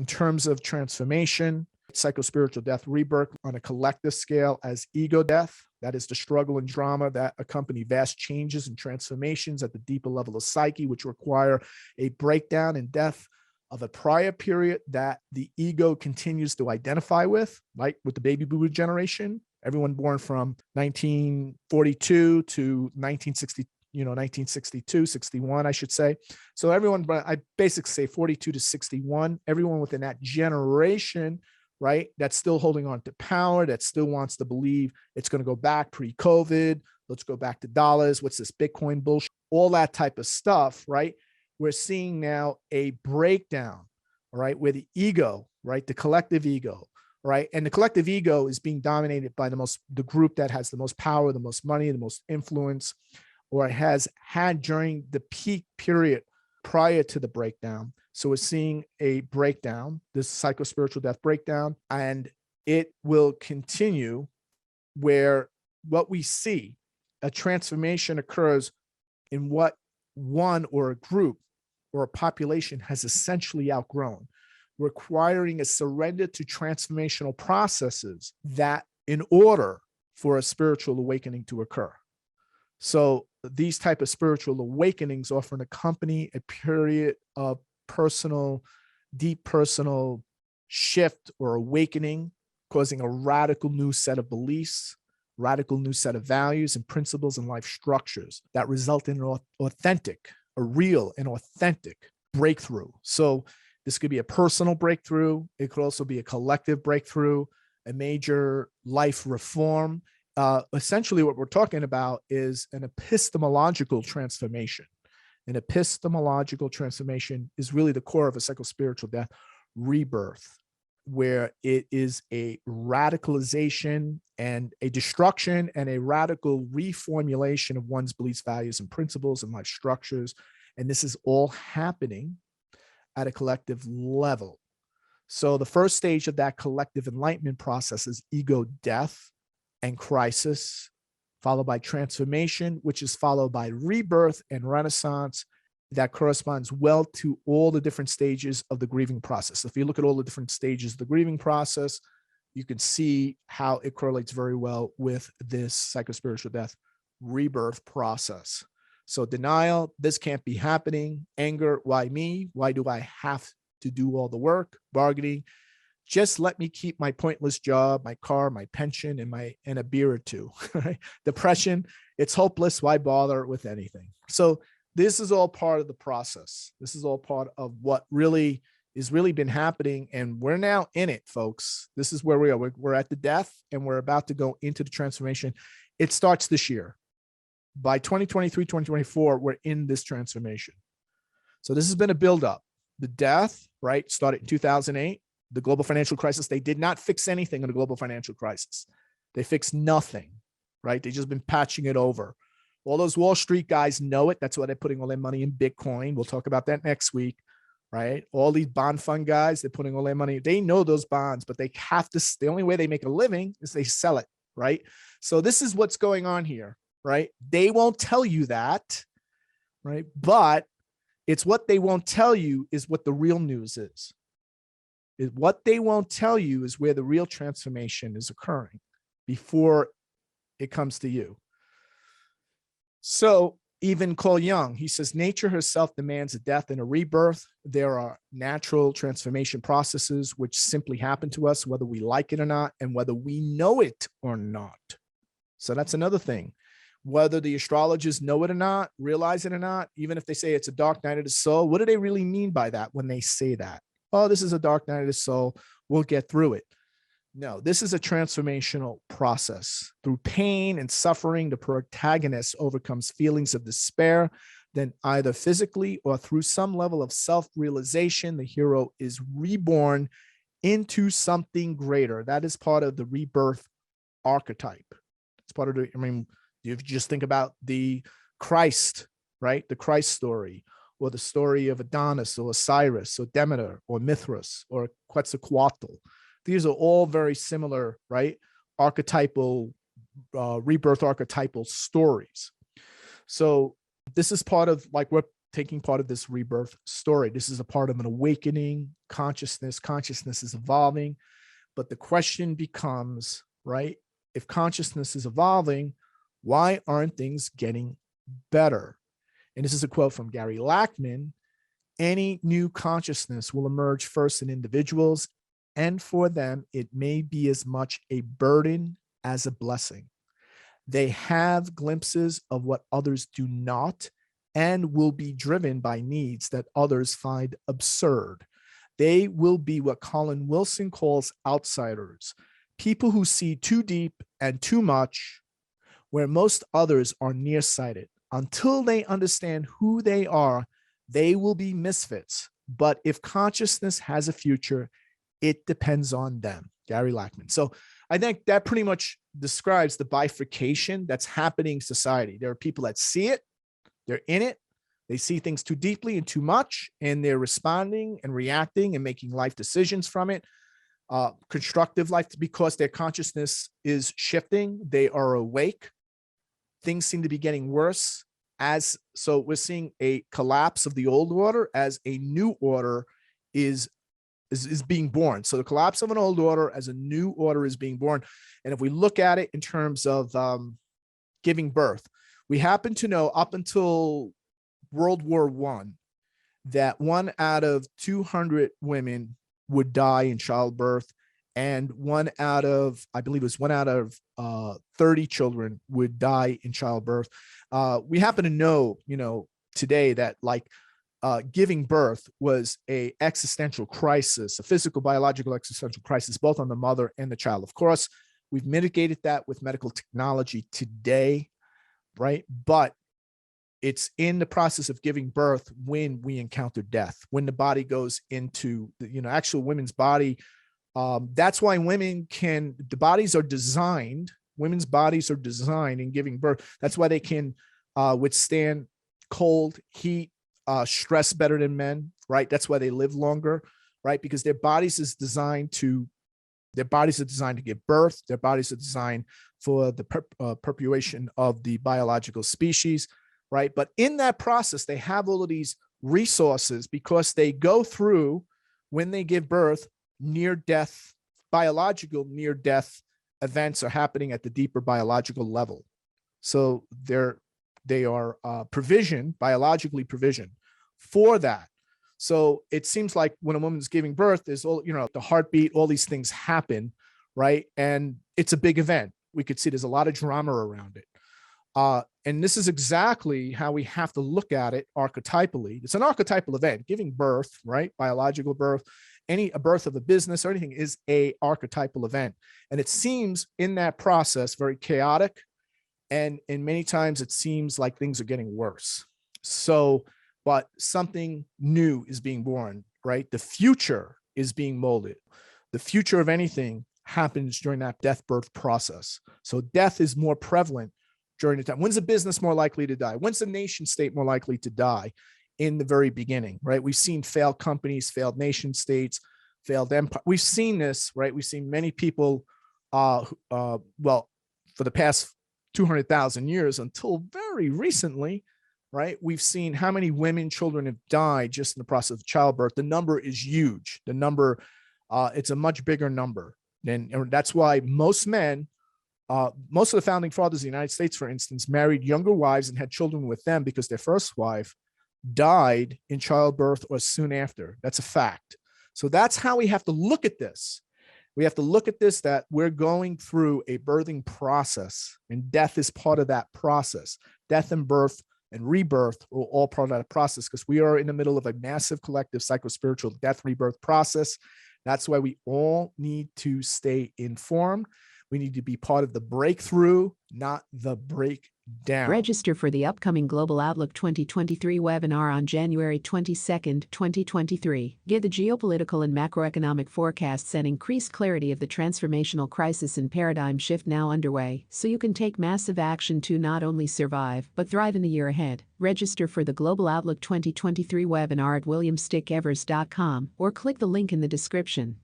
In terms of transformation, psychospiritual death rebirth on a collective scale as ego death. That is the struggle and drama that accompany vast changes and transformations at the deeper level of psyche, which require a breakdown and death of a prior period that the ego continues to identify with, like with the baby boomer generation, everyone born from 1942 to 1960, 1962, 61, I should say. So everyone, but I basically say 42 to 61, everyone within that generation, right, that's still holding on to power, that still wants to believe it's going to go back pre-COVID. Let's go back to dollars. What's this Bitcoin bullshit? All that type of stuff, right? We're seeing now a breakdown, right, where the ego, right, the collective ego, right, and the collective ego is being dominated by the group that has the most power, the most money, the most influence, or has had during the peak period prior to the breakdown. So we're seeing a breakdown, this psychospiritual death breakdown, and it will continue where what we see, a transformation occurs in what one or a group or a population has essentially outgrown, requiring a surrender to transformational processes that in order for a spiritual awakening to occur. So these type of spiritual awakenings often accompany a period of deep personal shift or awakening, causing a radical new set of beliefs, radical new set of values and principles and life structures that result in a real and authentic breakthrough. So this could be a personal breakthrough. It could also be a collective breakthrough, a major life reform. Essentially what we're talking about is an epistemological transformation. An epistemological transformation is really the core of a psychospiritual death rebirth, where it is a radicalization and a destruction and a radical reformulation of one's beliefs, values, and principles and life structures. And this is all happening at a collective level. So the first stage of that collective enlightenment process is ego death and crisis, followed by transformation, which is followed by rebirth and renaissance. That corresponds well to all the different stages of the grieving process. If you look at all the different stages of the grieving process, you can see how it correlates very well with this psychospiritual death rebirth process. So denial, this can't be happening. Anger, why me? Why do I have to do all the work? Bargaining, just let me keep my pointless job, my car, my pension, and a beer or two. Right? Depression, it's hopeless. Why bother with anything? So this is all part of the process. This is all part of what really is been happening. And we're now in it, folks. This is where we are. We're at the death and we're about to go into the transformation. It starts this year. By 2023, 2024, we're in this transformation. So this has been a buildup. The death, right, started in 2008. The global financial crisis, they did not fix anything in the global financial crisis. They fixed nothing, right? They just been patching it over. All those Wall Street guys know it. That's why they're putting all their money in Bitcoin. We'll talk about that next week, right? All these bond fund guys, they're putting all their money. They know those bonds, but they have to, the only way they make a living is they sell it, right? So this is what's going on here, right? They won't tell you that, right? But it's what they won't tell you is what the real news is. What they won't tell you is where the real transformation is occurring before it comes to you. So even Carl Jung, he says, nature herself demands a death and a rebirth. There are natural transformation processes which simply happen to us, whether we like it or not, and whether we know it or not. So that's another thing. Whether the astrologers know it or not, realize it or not, even if they say it's a dark night of the soul, what do they really mean by that when they say that? Oh, this is a dark night of the soul. We'll get through it. No, this is a transformational process. Through pain and suffering, the protagonist overcomes feelings of despair. Then either physically or through some level of self-realization, the hero is reborn into something greater. That is part of the rebirth archetype. It's part of the, you just think about the Christ, right? The Christ story, or the story of Adonis or Osiris or Demeter or Mithras or Quetzalcoatl. These are all very similar, right? Archetypal, rebirth archetypal stories. So this is part of like what taking part of this rebirth story. This is a part of an awakening consciousness. Consciousness is evolving. But the question becomes, right, if consciousness is evolving, why aren't things getting better? And this is a quote from Gary Lackman. Any new consciousness will emerge first in individuals, and for them, it may be as much a burden as a blessing. They have glimpses of what others do not, and will be driven by needs that others find absurd. They will be what Colin Wilson calls outsiders, people who see too deep and too much, where most others are nearsighted. Until they understand who they are, they will be misfits. But if consciousness has a future, it depends on them. Gary Lackman. So I think that pretty much describes the bifurcation that's happening in society. There are people that see it, they're in it, they see things too deeply and too much, and they're responding and reacting and making life decisions from it, constructive life, because their consciousness is shifting. They are awake. Things seem to be getting worse. So we're seeing a collapse of the old order as a new order is being born. So the collapse of an old order as a new order is being born. And if we look at it in terms of giving birth, we happen to know up until World War I that 1 out of 200 women would die in childbirth, and 1 out of, I believe it was 1 out of 30 children would die in childbirth. We happen to know, today that giving birth was a existential crisis, a physical, biological existential crisis, both on the mother and the child. Of course, we've mitigated that with medical technology today, right? But it's in the process of giving birth when we encounter death, when the body goes into the, actual women's body. That's why the bodies are designed, women's bodies are designed in giving birth. That's why they can withstand cold, heat, stress better than men, right? That's why they live longer, right? Because their bodies are designed to give birth. Their bodies are designed for the perpetuation of the biological species, right? But in that process, they have all of these resources because they go through, when they give birth, near-death, biological near-death events are happening at the deeper biological level. So they are biologically provisioned for that. So it seems like when a woman's giving birth, there's all, the heartbeat, all these things happen, right? And it's a big event. We could see there's a lot of drama around it. And this is exactly how we have to look at it archetypally. It's an archetypal event. Giving birth, right? Biological birth, a birth of a business or anything is a archetypal event. And it seems in that process very chaotic. And many times it seems like things are getting worse. So, but something new is being born, right? The future is being molded. The future of anything happens during that death-birth process. So death is more prevalent during the time. When's a business more likely to die? When's a nation state more likely to die? In the very beginning, right? We've seen failed companies, failed nation states, failed empire. We've seen this, right? We've seen many people, for the past 200,000 years until very recently, right? We've seen how many women, children have died just in the process of childbirth. The number is huge. The number, it's a much bigger number. And that's why most men, most of the founding fathers of the United States, for instance, married younger wives and had children with them because their first wife died in childbirth or soon after. That's a fact. So that's how we have to look at this. We have to look at this, that we're going through a birthing process, and death is part of that process. Death and birth and rebirth are all part of that process, because we are in the middle of a massive collective psychospiritual death rebirth process. That's why we all need to stay informed. We need to be part of the breakthrough, not the breakdown. Register for the upcoming Global Outlook 2023 webinar on January 22, 2023. Get the geopolitical and macroeconomic forecasts and increased clarity of the transformational crisis and paradigm shift now underway, so you can take massive action to not only survive, but thrive in the year ahead. Register for the Global Outlook 2023 webinar at williamstickevers.com or click the link in the description.